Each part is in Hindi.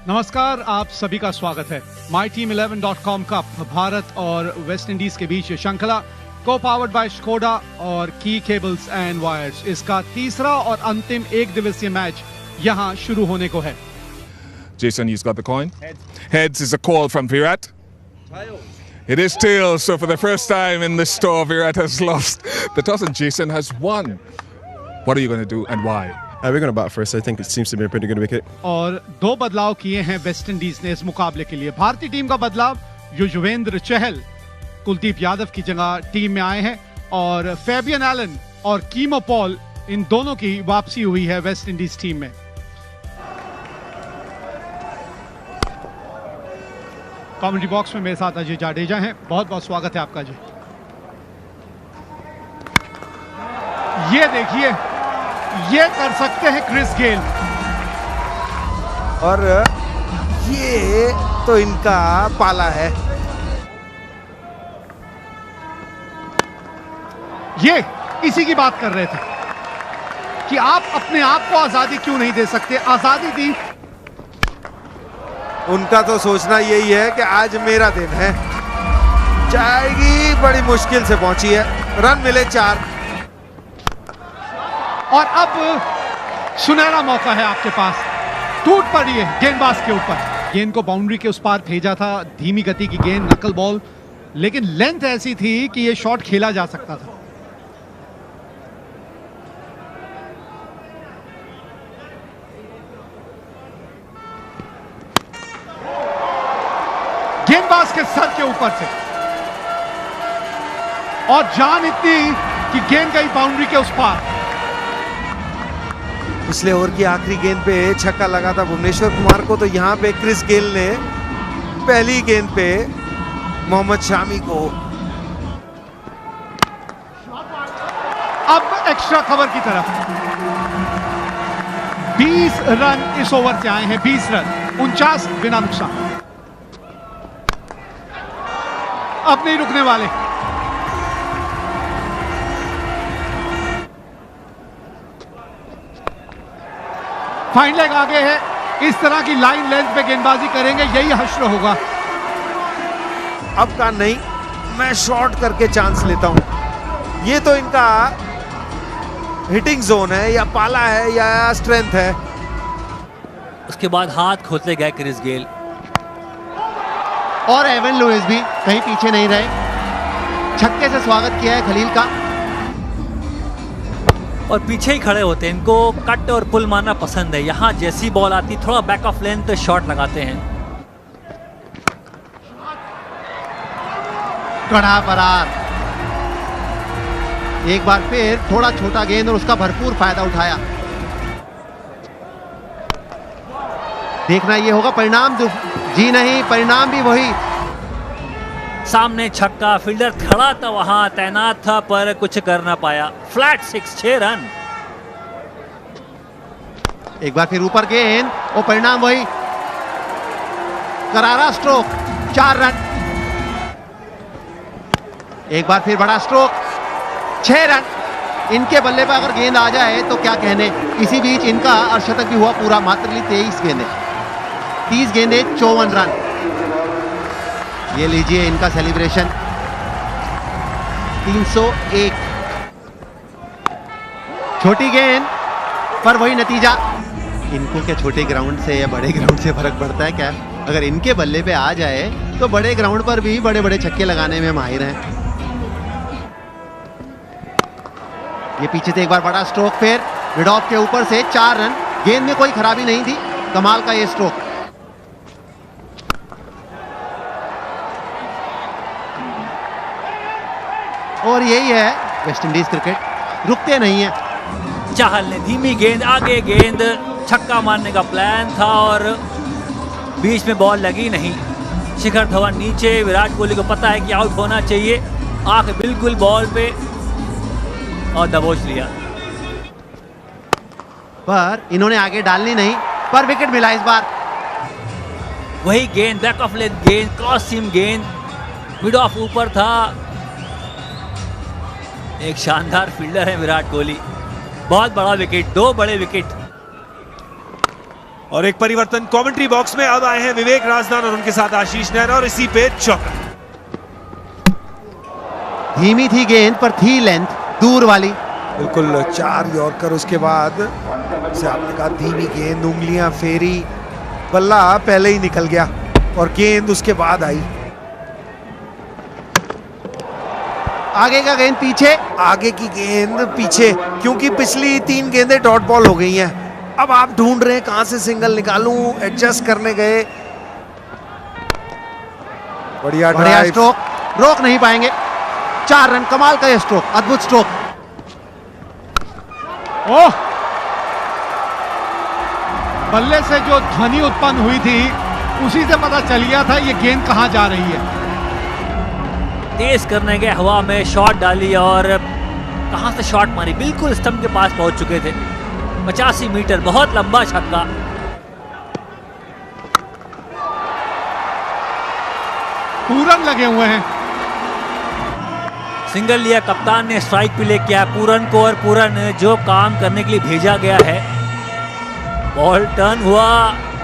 नमस्कार, आप सभी का स्वागत है। myteam11.com कप भारत और वेस्ट इंडीज के बीच श्रृंखला को पावर्ड बाय स्कोडा और की केबल्स एंड वायर्स, इसका तीसरा और अंतिम एक दिवसीय मैच यहां शुरू होने को है। Jason, he's got the coin. Heads is a call from Virat. It is tails. So for the first time in this store, Virat has lost the toss and Jason has won. What are you going to do and why? We're going to bat first. I think it seems to be a pretty good wicket. और दो बदलाव किए हैं वेस्ट इंडीज ने इस मुकाबले के लिए। भारतीय टीम का बदलाव, युजवेंद्र चहल कुलदीप यादव की जगह टीम में आए हैं और फैबियन एलन और कीमो पॉल, इन दोनों की वापसी हुई है वेस्ट इंडीज टीम में। कमेंट्री बॉक्स में मेरे साथ अजय जाडेजा हैं, बहुत बहुत स्वागत है आपका जी। ये देखिए, ये कर सकते हैं क्रिस गेल, और ये तो इनका पाला है। ये इसी की बात कर रहे थे कि आप अपने आप को आजादी क्यों नहीं दे सकते। आजादी दी, उनका तो सोचना यही है कि आज मेरा दिन है। जाएगी, बड़ी मुश्किल से पहुंची है, रन मिले 4। और अब सुनहरा मौका है आपके पास। टूट पड़ी है गेंदबाज के ऊपर, गेंद को बाउंड्री के उस पार भेजा था, धीमी गति की गेंद, नकल बॉल, लेकिन लेंथ ऐसी थी कि यह शॉट खेला जा सकता था। गेंदबाज के सर के ऊपर से, और जान इतनी कि गेंद गई बाउंड्री के उस पार। पिछले ओवर की आखिरी गेंद पे छक्का लगा था भुवनेश्वर कुमार को, तो यहाँ पे क्रिस गेल ने पहली गेंद पे मोहम्मद शामी को। अब एक्स्ट्रा कवर की तरफ 20 रन इस ओवर से आए हैं, 20 रन, 49 बिना नुकसान। अब नहीं रुकने वाले। फाइन लेग आगे है, इस तरह की लाइन लेंथ पे गेंदबाजी करेंगे, यही हश्र होगा। अब का नहीं, मैं शॉर्ट करके चांस लेता हूं। ये तो इनका हिटिंग जोन है, या पाला है या स्ट्रेंथ है। उसके बाद हाथ खोलते गए क्रिस गेल, और एवन लुइस भी कहीं पीछे नहीं रहे। छक्के से स्वागत किया है खलील का, और पीछे ही खड़े होते हैं। इनको कट और पुल मारना पसंद है। यहाँ जैसी बॉल आती, थोड़ा बैक ऑफ लेंथ तो शॉट लगाते हैं। कड़ा बरार, एक बार फिर थोड़ा छोटा गेंद और उसका भरपूर फायदा उठाया। देखना ये होगा परिणाम, जी नहीं, परिणाम भी वही। सामने छक्का, फील्डर खड़ा था वहां, तैनात था, पर कुछ कर ना पाया। Flat 6, 6 run. एक बार फिर ऊपर गेंद और परिणाम वही। करारा स्ट्रोक, 4 रन। एक बार फिर बड़ा स्ट्रोक, 6 रन। इनके बल्ले पर अगर गेंद आ जाए तो क्या कहने। इसी बीच इनका अर्धशतक भी हुआ पूरा, मात्र 23 गेंदें, 30 गेंदें, 54 रन। ये लीजिए इनका सेलिब्रेशन, 301। छोटी गेंद पर वही नतीजा। इनको क्या छोटे ग्राउंड से या बड़े ग्राउंड से फर्क पड़ता है क्या? अगर इनके बल्ले पे आ जाए तो बड़े ग्राउंड पर भी बड़े बड़े छक्के लगाने में माहिर हैं। ये पीछे से एक बार बड़ा स्ट्रोक, फिर मिड ऑफ के ऊपर से 4 रन। गेंद में कोई खराबी नहीं थी, कमाल का ये स्ट्रोक। और यही है वेस्ट इंडीज क्रिकेट, रुकते नहीं है। चाहल ने धीमी गेंद, आगे गेंद, छक्का मारने का प्लान था और बीच में बॉल लगी नहीं। शिखर धवन नीचे, विराट कोहली को पता है कि आउट होना चाहिए, आंख बिल्कुल बॉल पे और दबोच लिया। पर इन्होंने आगे डालनी नहीं, पर विकेट मिला इस बार। वही गेंद, बैक ऑफ लेंथ गेंद, क्रॉस सीम गेंद, मिड ऑफ ऊपर था। एक शानदार फील्डर है विराट कोहली। बहुत बड़ा विकेट, 2 बड़े विकेट। और एक परिवर्तन कमेंट्री बॉक्स में अब आए हैं विवेक राजदान और उनके साथ आशीष नेहरा और इसी पे चौका। धीमी थी गेंद पर थी लेंथ दूर वाली। बिल्कुल 4 यॉर्कर उसके बाद से आपने कहा धीमी गेंद, उंगलियां फेरी, बल्ला पहले ही निकल गया और गेंद उसके बाद आई। आगे का गेंद पीछे, आगे की गेंद पीछे, क्योंकि पिछली 3 गेंदें डॉट बॉल हो गई हैं। अब आप ढूंढ रहे हैं कहां से सिंगल निकालूं, एडजस्ट करने गए। बढ़िया स्ट्रोक, रोक नहीं पाएंगे। 4 रन, कमाल का यह स्ट्रोक, अद्भुत स्ट्रोक। ओह, बल्ले से जो ध्वनि उत्पन्न हुई थी उसी से पता चल गया था ये गेंद कहां जा रही है। तेज करने गए, हवा में शॉट डाली और कहां से शॉट मारी, बिल्कुल स्टंप के पास पहुंच चुके थे। 85 मीटर, बहुत लंबा छक्का। पूरन लगे हुए हैं। सिंगल लिया, कप्तान ने स्ट्राइक पे ले किया पूरन को और पूरन जो काम करने के लिए भेजा गया है। बॉल टर्न हुआ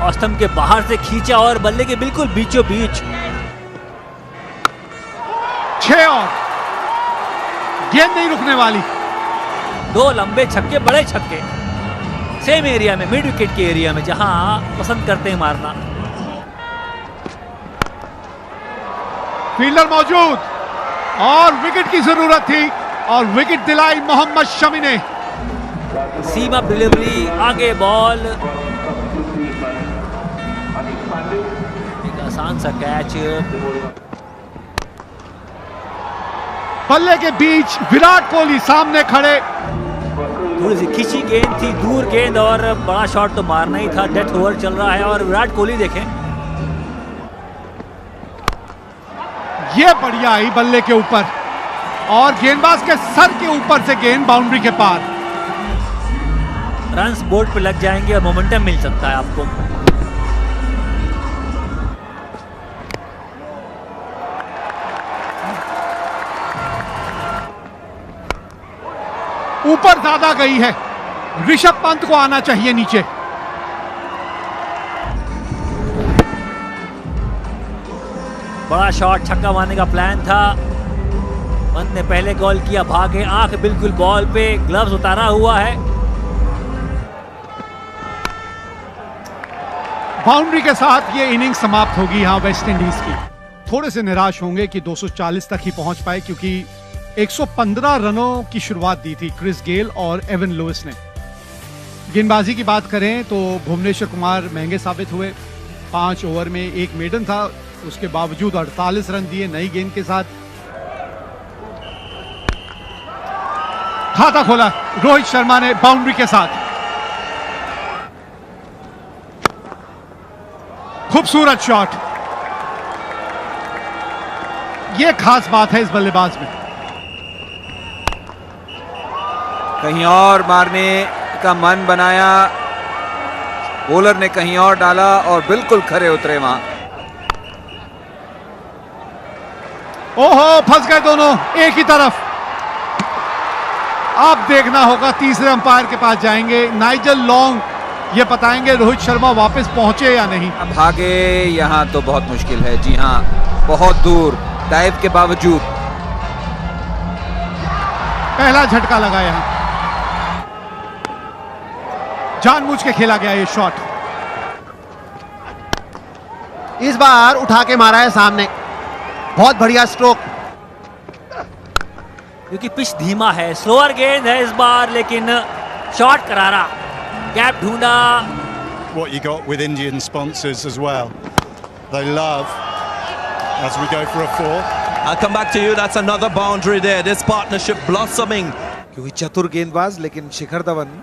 और स्टंप के बाहर से खींचा और बल्ले के बिल्कुल बीचों बीच। 6 और गेंद नहीं रुकने वाली। 2 लंबे छक्के, बड़े छक्के, सेम एरिया में, मिड विकेट के एरिया में जहां पसंद करते हैं मारना। फील्डर मौजूद और विकेट की जरूरत थी और विकेट दिलाई मोहम्मद शमी ने। सीमा डिलीवरी, आगे बॉल, एक आसान सा कैच। बल्ले के बीच विराट कोहली सामने खड़े। थोड़ी सी खींची गेंद थी, दूर गेंद और बड़ा शॉट तो मारना ही था। डेथ ओवर चल रहा है और विराट कोहली देखें, ये बढ़िया आई बल्ले के ऊपर और गेंदबाज के सर के ऊपर से गेंद बाउंड्री के पार। रन्स बोर्ड पे लग जाएंगे और मोमेंटम मिल सकता है आपको। ऊपर ज्यादा गई है, ऋषभ पंत को आना चाहिए नीचे। बड़ा शॉट, छक्का मारने का प्लान था। पंत ने पहले गोल किया, भागे, आंख बिल्कुल बॉल पे, ग्लव्स उतारा हुआ है। बाउंड्री के साथ ये इनिंग समाप्त होगी यहां वेस्ट इंडीज की। थोड़े से निराश होंगे कि 240 तक ही पहुंच पाए, क्योंकि 115 रनों की शुरुआत दी थी क्रिस गेल और एवन लुइस ने। गेंदबाजी की बात करें तो भुवनेश्वर कुमार महंगे साबित हुए। 5 ओवर में 1 मेडन था, उसके बावजूद 48 रन दिए नई गेंद के साथ। खाता खोला रोहित शर्मा ने बाउंड्री के साथ। खूबसूरत शॉट, यह खास बात है इस बल्लेबाज में। कहीं और मारने का मन बनाया, बॉलर ने कहीं और डाला और बिल्कुल खरे उतरे वहां। ओहो, फंस गए दोनों एक ही तरफ। अब देखना होगा, तीसरे अंपायर के पास जाएंगे नाइजल लॉन्ग, ये बताएंगे रोहित शर्मा वापस पहुंचे या नहीं। भागे यहां तो बहुत मुश्किल है। जी हां, बहुत दूर, डाइव के बावजूद। पहला झटका लगा यहां, जानबूझ के खेला गया ये शॉट। इस बार उठा के मारा है सामने, बहुत बढ़िया स्ट्रोक। क्योंकि पिच धीमा है, स्लोअर गेंद है इस बार, लेकिन शॉट करारा, गैप ढूंढा। What you got with Indian sponsors as well. They love, as we go for a 4. I'll come back to you. That's another boundary there. This partnership blossoming. क्योंकि चतुर गेंदबाज, लेकिन शिखर धवन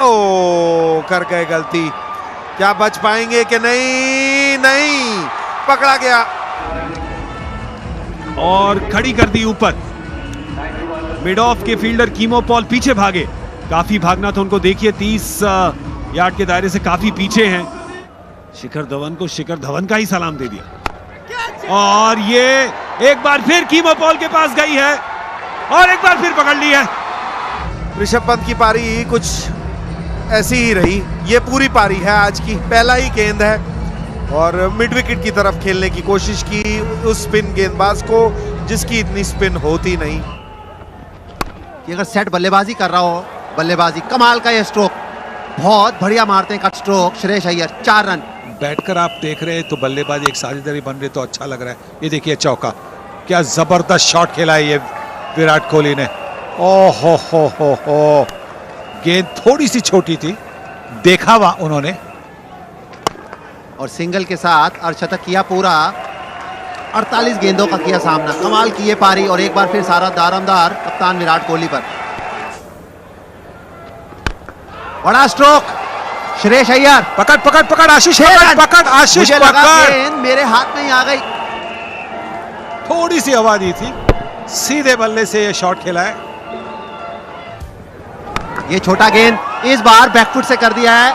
ओ कर गए गलती। क्या बच पाएंगे कि नहीं? नहीं, पकड़ा गया और खड़ी कर दी ऊपर। मिड ऑफ के फील्डर कीमो पॉल पीछे भागे, काफी भागना था उनको। देखिए 30 यार्ड के दायरे से काफी पीछे हैं। शिखर धवन को शिखर धवन का ही सलाम दे दिया और ये एक बार फिर कीमो पॉल के पास गई है और एक बार फिर पकड़ ली है। ऋषभ पंत की पारी कुछ ऐसी ही रही। ये पूरी पारी है आज की, पहला ही गेंद है और मिड विकेट की तरफ खेलने की कोशिश की उस स्पिन गेंदबाज को जिसकी इतनी स्पिन होती नहीं। कि अगर सेट बल्लेबाजी कर रहा हो, बल्लेबाजी कमाल का ये स्ट्रोक, बहुत बढ़िया मारते हैं cut stroke Shreyas Iyer. 4 run. बैठकर आप देख रहे हैं तो बल्लेबाजी एक साझेदारी बन रही तो अच्छा लग रहा है। ये देखिए चौका, क्या जबरदस्त शॉट खेला है ये विराट कोहली ने। ओहो हो, गेंद थोड़ी सी छोटी थी, देखा हुआ उन्होंने, और सिंगल के साथ अर्धशतक किया पूरा। 48 गेंदों का किया सामना, कमाल की ये पारी, और एक बार फिर सारा दारोमदार कप्तान विराट कोहली पर। बड़ा स्ट्रोक श्रेयस अय्यर। पकड़ आशीष, पकड़ आशीष, मुझे लगा गेंद मेरे हाथ में ही आ गई। थोड़ी सी हवा दी थी, सीधे बल्ले से ये शॉट खेला है। ये छोटा गेंद इस बार बैकफुट से कर दिया है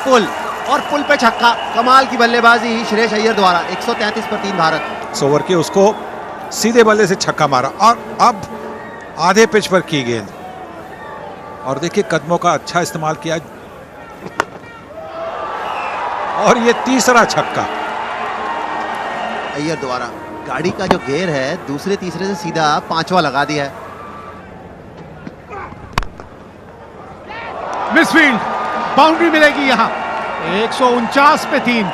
पुल, और पुल पे छक्का। कमाल की बल्लेबाजी श्रेयस अय्यर द्वारा। 133 पर 3 भारत। ओवर के उसको सीधे बल्ले से छक्का मारा, और अब आधे पिच पर की गेंद, और देखिए कदमों का अच्छा इस्तेमाल किया, और ये तीसरा छक्का अय्यर द्वारा। गाड़ी का जो गेयर है दूसरे तीसरे से सीधा 5वां लगा दिया है। मिसफील्ड, बाउंड्री मिलेगी यहां। 149 पे 3।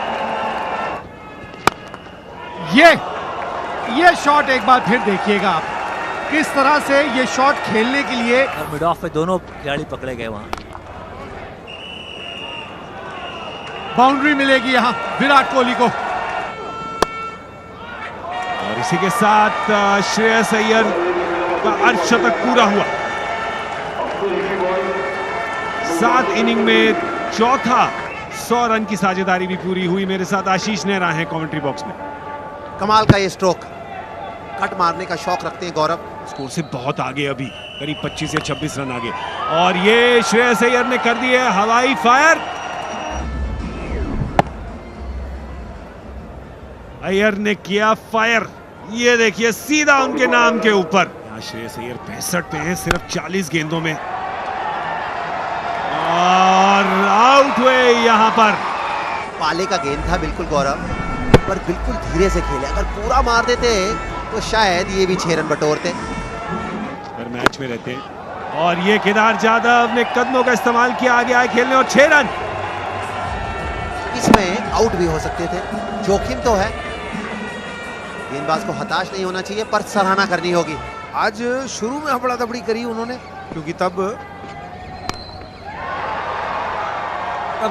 ये शॉट एक बार फिर देखिएगा आप, किस तरह से ये शॉट खेलने के लिए। और मिड ऑफ पे दोनों खिलाड़ी पकड़े गए वहां। बाउंड्री मिलेगी यहां विराट कोहली को। और इसी के साथ श्रेयस अय्यर का अर्धशतक पूरा हुआ। 7 इनिंग में चौथा 100 रन की साझेदारी भी पूरी हुई। मेरे साथ आशीष नेहरा हैं कमेंट्री बॉक्स में। कमाल का ये स्ट्रोक, कट मारने का शौक रखते हैं गौरव। स्कोर से बहुत आगे, अभी करीब 25 या 26 रन आगे, और ये श्रेयस अय्यर ने कर दिए हवाई फायर। अय्यर ने किया फायर, ये देखिए सीधा उनके नाम के ऊपर। यहाँ श्रेयस अय्यर 65 पे हैं सिर्फ 40 गेंदों में, और आउट हुए यहाँ पर। पाले का गेंद था बिल्कुल गौरव, पर बिल्कुल धीरे से खेले। अगर पूरा मार देते तो शायद ये भी 6 रन बटोरते। पर मैच में रहते, और ये केदार जाधव ने कदमों का इस्तेमाल किया, आगे आए खेलने, और 6 रन। इसमें आउट भी हो सकते थे, जोखिम तो है। गेंदबाज को हताश नहीं होना चाहिए, पर सराहना करनी होगी। आज शुरू में हबड़ा दबड़ी करी उन्होंने, क्योंकि तब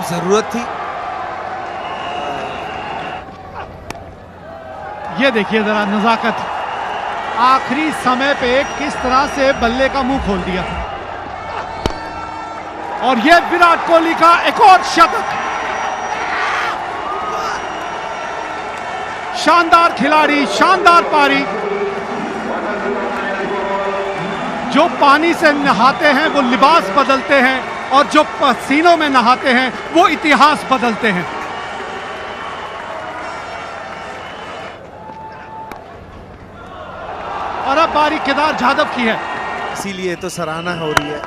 जरूरत थी। ये देखिए जरा नजाकत, आखिरी समय पे किस तरह से बल्ले का मुंह खोल दिया। और ये विराट कोहली का एक और शतक। शानदार खिलाड़ी, शानदार पारी। जो पानी से नहाते हैं वो लिबास बदलते हैं, और जो पसीनों में नहाते हैं वो इतिहास बदलते हैं। और अब बारी केदार जाधव की है, इसीलिए तो सराहना हो रही है।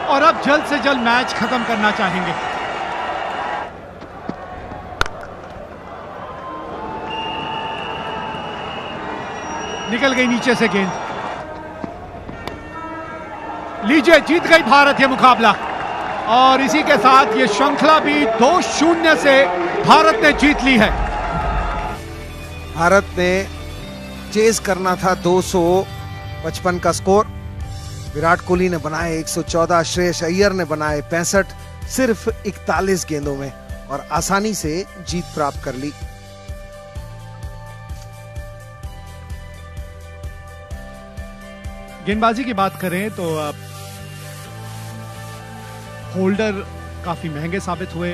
और अब जल्द से जल्द मैच खत्म करना चाहेंगे। निकल गई नीचे से गेंद। लीजिए, जीत गई भारत ये मुकाबला, और इसी के साथ ये श्रृंखला भी 2-0 से भारत ने जीत ली है। भारत ने चेज करना था 255 का स्कोर। विराट कोहली ने बनाए 114, श्रेयस अय्यर ने बनाए 65, सिर्फ 41 गेंदों में, और आसानी से जीत प्राप्त कर ली। गेंदबाजी की बात करें तो होल्डर काफी महंगे साबित हुए।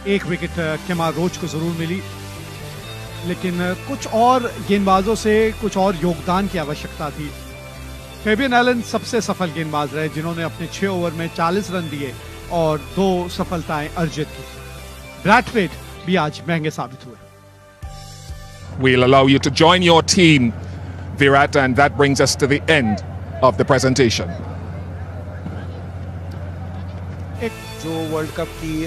1 विकेट केमार रोच को जरूर मिली, लेकिन कुछ और गेंदबाजों से कुछ और योगदान की आवश्यकता थी। फेबियन एलन सबसे सफल गेंदबाज रहे, जिन्होंने अपने 6 ओवर में 40 रन दिए और 2 सफलताएं अर्जित की। ब्रैड पिट भी आज महंगे साबित हुए। We'll allow you to join your team, Virat, and that brings us to the end of the presentation. जो वर्ल्ड कप की